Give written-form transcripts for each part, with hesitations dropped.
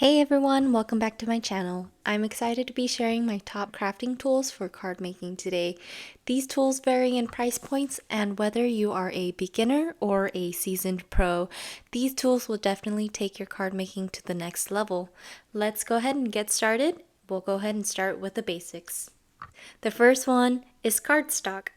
Hey everyone, welcome back to my channel. I'm excited to be sharing my top crafting tools for card making today. These tools vary in price points, and whether you are a beginner or a seasoned pro, these tools will definitely take your card making to the next level. Let's go ahead and get started. We'll go ahead and start with the basics. The first one is cardstock.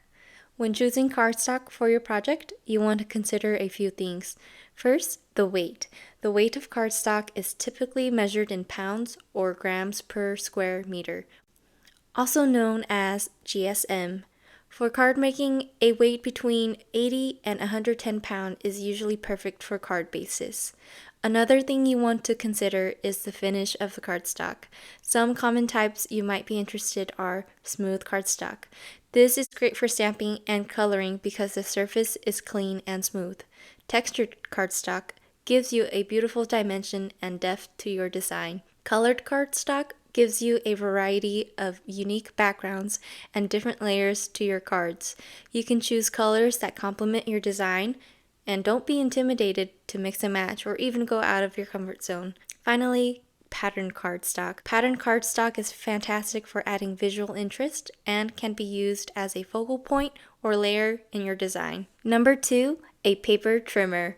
When choosing cardstock for your project, you want to consider a few things. First, the weight. The weight of cardstock is typically measured in pounds or grams per square meter, also known as GSM. For card making, a weight between 80 and 110 pounds is usually perfect for card bases. Another thing you want to consider is the finish of the cardstock. Some common types you might be interested are smooth cardstock. This is great for stamping and coloring because the surface is clean and smooth. Textured cardstock gives you a beautiful dimension and depth to your design. Colored cardstock gives you a variety of unique backgrounds and different layers to your cards. You can choose colors that complement your design, and don't be intimidated to mix and match or even go out of your comfort zone. Finally, patterned cardstock. Patterned cardstock is fantastic for adding visual interest and can be used as a focal point or layer in your design. Number 2, a paper trimmer.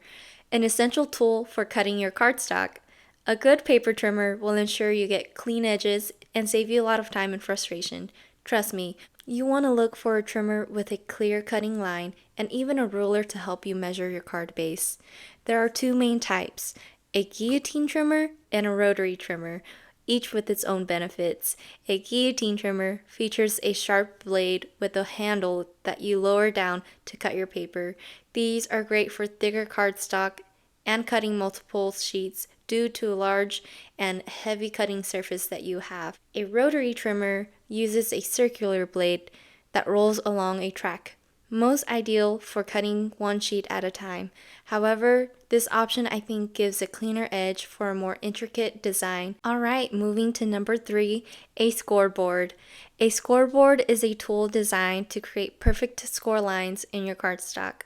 An essential tool for cutting your cardstock. A good paper trimmer will ensure you get clean edges and save you a lot of time and frustration. Trust me, you want to look for a trimmer with a clear cutting line and even a ruler to help you measure your card base. There are two main types, a guillotine trimmer and a rotary trimmer, each with its own benefits. A guillotine trimmer features a sharp blade with a handle that you lower down to cut your paper. These are great for thicker cardstock and cutting multiple sheets due to a large and heavy cutting surface that you have. A rotary trimmer uses a circular blade that rolls along a track, most ideal for cutting one sheet at a time. However, this option I think gives a cleaner edge for a more intricate design. Alright, moving to number 3, a scoreboard. A scoreboard is a tool designed to create perfect score lines in your cardstock.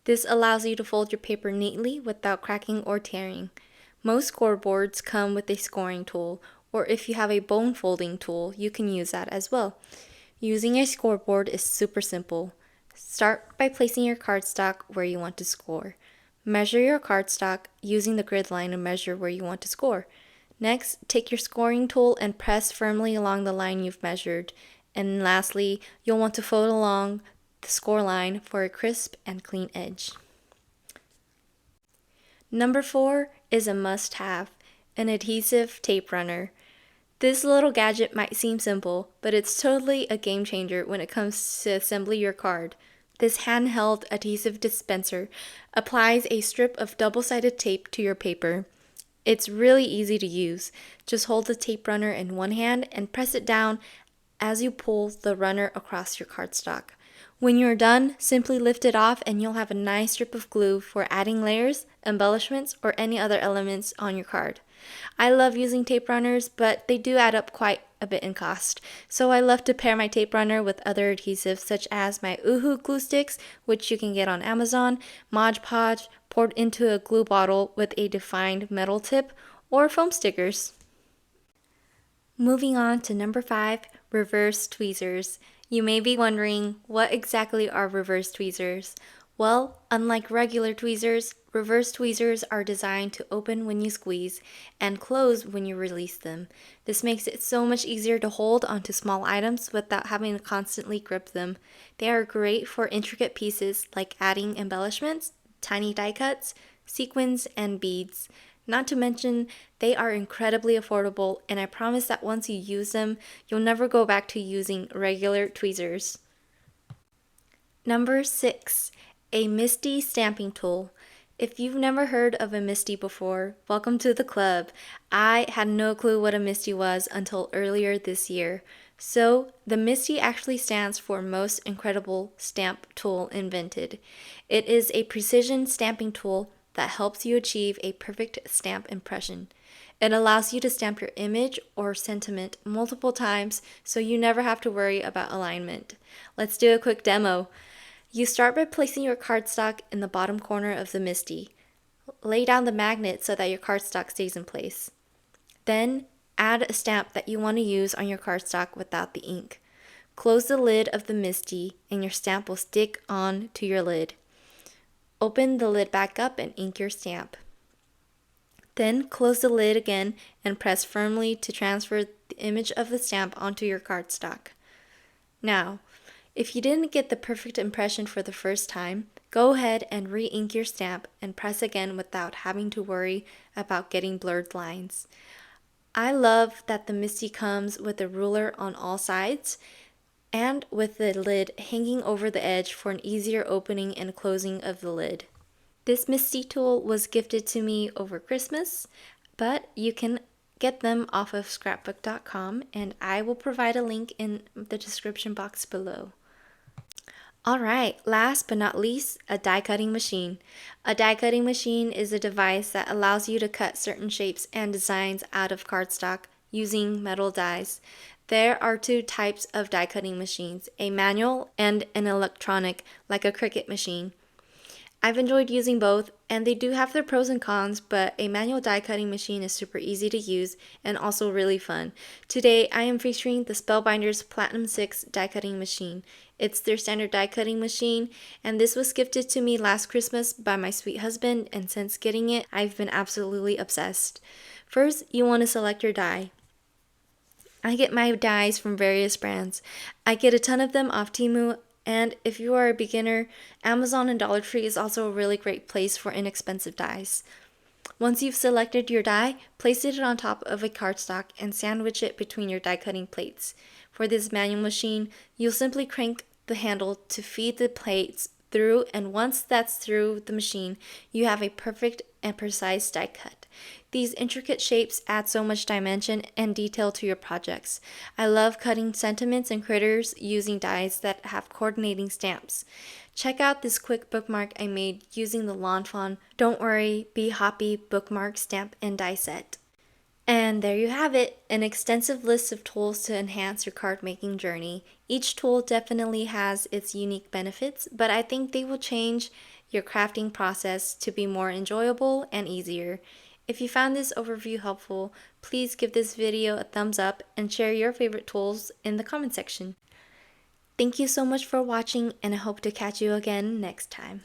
This allows you to fold your paper neatly without cracking or tearing. Most scoreboards come with a scoring tool, or if you have a bone folding tool, you can use that as well. Using a scoreboard is super simple. Start by placing your cardstock where you want to score. Measure your cardstock using the grid line to measure where you want to score. Next, take your scoring tool and press firmly along the line you've measured. And lastly, you'll want to fold along the score line for a crisp and clean edge. Number 4 is a must-have, an adhesive tape runner. This little gadget might seem simple, but it's totally a game changer when it comes to assembling your card. This handheld adhesive dispenser applies a strip of double-sided tape to your paper. It's really easy to use. Just hold the tape runner in one hand and press it down as you pull the runner across your cardstock. When you're done, simply lift it off and you'll have a nice strip of glue for adding layers, embellishments, or any other elements on your card. I love using tape runners, but they do add up quite a bit in cost. So I love to pair my tape runner with other adhesives such as my Uhu glue sticks, which you can get on Amazon, Mod Podge poured into a glue bottle with a defined metal tip, or foam stickers. Moving on to number 5, reverse tweezers. You may be wondering, what exactly are reverse tweezers? Well, unlike regular tweezers, reverse tweezers are designed to open when you squeeze and close when you release them. This makes it so much easier to hold onto small items without having to constantly grip them. They are great for intricate pieces like adding embellishments, tiny die cuts, sequins, and beads. Not to mention, they are incredibly affordable, and I promise that once you use them, you'll never go back to using regular tweezers. Number 6, a Misti stamping tool. If you've never heard of a Misti before, welcome to the club. I had no clue what a Misti was until earlier this year. So, the Misti actually stands for Most Incredible Stamp Tool Invented. It is a precision stamping tool that helps you achieve a perfect stamp impression. It allows you to stamp your image or sentiment multiple times so you never have to worry about alignment. Let's do a quick demo. You start by placing your cardstock in the bottom corner of the Misti. Lay down the magnet so that your cardstock stays in place. Then add a stamp that you want to use on your cardstock without the ink. Close the lid of the Misti and your stamp will stick on to your lid. Open the lid back up and ink your stamp. Then close the lid again and press firmly to transfer the image of the stamp onto your cardstock. Now, if you didn't get the perfect impression for the first time, go ahead and re-ink your stamp and press again without having to worry about getting blurred lines. I love that the Misti comes with a ruler on all sides and with the lid hanging over the edge for an easier opening and closing of the lid. This Misti tool was gifted to me over Christmas, but you can get them off of scrapbook.com and I will provide a link in the description box below. Alright, last but not least, a die cutting machine. A die cutting machine is a device that allows you to cut certain shapes and designs out of cardstock using metal dies. There are two types of die cutting machines, a manual and an electronic, like a Cricut machine. I've enjoyed using both, and they do have their pros and cons, but a manual die cutting machine is super easy to use and also really fun. Today, I am featuring the Spellbinders Platinum 6 die cutting machine. It's their standard die cutting machine, and this was gifted to me last Christmas by my sweet husband, and since getting it, I've been absolutely obsessed. First, you want to select your die. I get my dies from various brands. I get a ton of them off Temu, and if you are a beginner, Amazon and Dollar Tree is also a really great place for inexpensive dies. Once you've selected your die, place it on top of a cardstock and sandwich it between your die cutting plates. For this manual machine, you'll simply crank the handle to feed the plates through, and once that's through the machine, you have a perfect and precise die cut. These intricate shapes add so much dimension and detail to your projects. I love cutting sentiments and critters using dies that have coordinating stamps. Check out this quick bookmark I made using the Lawn Fawn Don't Worry, Be Hoppy bookmark stamp and die set. And there you have it, an extensive list of tools to enhance your card making journey. Each tool definitely has its unique benefits, but I think they will change your crafting process to be more enjoyable and easier. If you found this overview helpful, please give this video a thumbs up and share your favorite tools in the comment section. Thank you so much for watching, and I hope to catch you again next time.